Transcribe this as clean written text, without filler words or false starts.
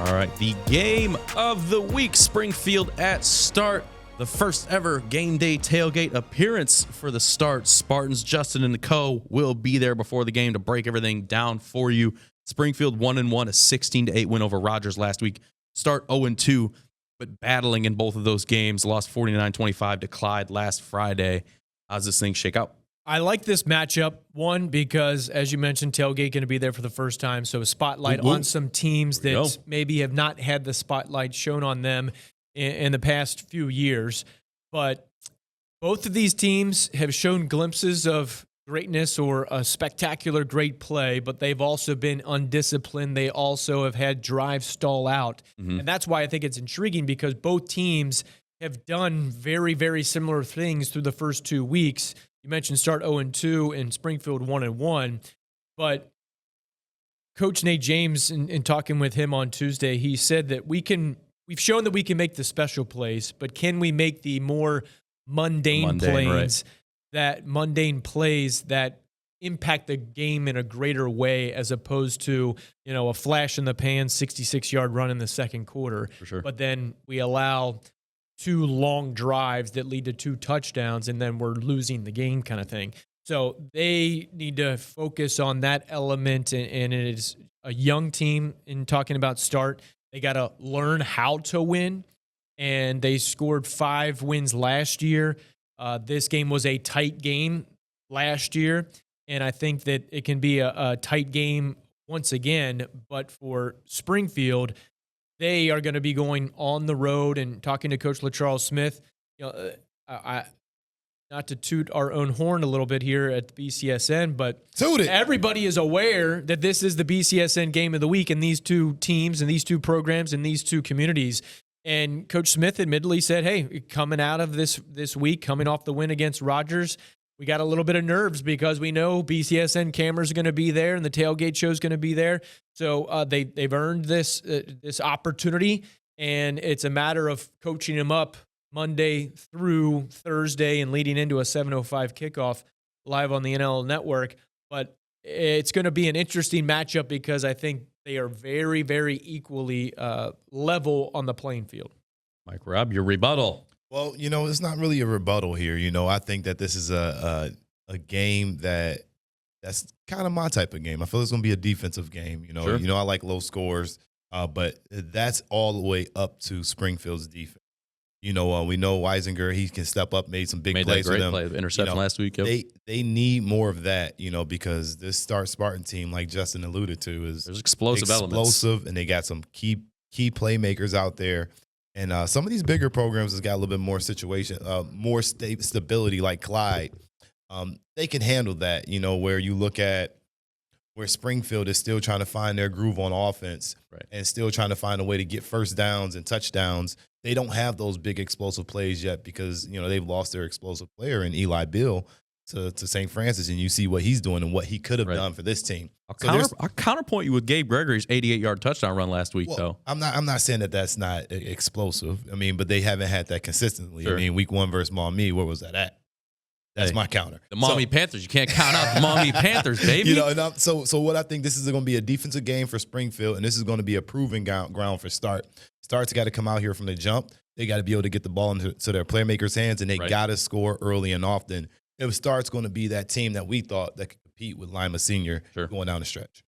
All right, the game of the week, Springfield at Start. The first ever game day tailgate appearance for the Start Spartans. Justin and Co will be there before the game to break everything down for you. Springfield 1-1, a 16-8 win over Rogers last week. Start 0-2, but battling in both of those games. Lost 49-25 to Clyde last Friday. How's this thing shake out? I like this matchup, one, because, as you mentioned, tailgate going to be there for the first time, so a spotlight on some teams that maybe have not had the spotlight shown on them in the past few years. But both of these teams have shown glimpses of greatness or a spectacular great play, but they've also been undisciplined. They also have had drives stall out. And that's why I think it's intriguing, because both teams have done very, very similar things through the first 2 weeks. You mentioned Start 0-2 and Springfield 1-1, but Coach Nate James, in talking with him on Tuesday, he said that we've shown that we can make the special plays, but can we make the more mundane plays, mundane plays that impact the game in a greater way, as opposed to, a flash in the pan 66-yard run in the second quarter. For sure. But then we allow 2 long drives that lead to 2 touchdowns, and then we're losing the game kind of thing. So they need to focus on that element, and it is a young team. In talking about Start, they got to learn how to win, and they scored 5 wins last year. This game was a tight game last year, and I think that it can be a tight game once again. But for Springfield, they are going to be going on the road, and talking to Coach 𝗦𝗽liche 𝗡𝗶𝗵𝘵, not to toot our own horn a little bit here at the BCSN, but everybody is aware that this is the BCSN game of the week, and these 2 teams and these 2 programs and these 2 communities. And Coach Smith admittedly said, hey, coming out of this week, coming off the win against Rogers, we got a little bit of nerves, because we know BCSN cameras are going to be there and the tailgate show is going to be there. So they've earned this opportunity, and it's a matter of coaching them up Monday through Thursday and leading into a 7:05 kickoff live on the NL Network. But it's going to be an interesting matchup, because I think they are very, very equally level on the playing field. Mike Robb, your rebuttal. Well, it's not really a rebuttal here. I think that this is a game that's kind of my type of game. I feel it's going to be a defensive game. Sure. I like low scores, but that's all the way up to Springfield's defense. We know 𝗦𝗽cije, he can step up, made some big plays for them. Play, interception last week. Yep. They need more of that, because this Start Spartan team, like Justin alluded to, there's explosive elements. And they got some key playmakers out there. And some of these bigger programs has got a little bit more more stability, like Clyde. They can handle that, where you look at where Springfield is still trying to find their groove on offense, and still trying to find a way to get first downs and touchdowns. They don't have those big explosive plays yet, because, they've lost their explosive player in Eli Bill to St. Francis, and you see what he's doing and what he could have done for this team. I'll counterpoint you with Gabe Gregory's 88-yard touchdown run last week, though. I'm not saying that that's not explosive. But they haven't had that consistently. Sure. Week 1 versus Maumee, where was that at? That's my counter. The Maumee Panthers. You can't count out the Maumee Panthers, baby. So what I think, this is going to be a defensive game for Springfield, and this is going to be a proven ground for Start. Start's got to come out here from the jump. They got to be able to get the ball into their playmakers' hands, and they got to score early and often. If Start's going to be that team that we thought that could compete with Lima Senior going down the stretch.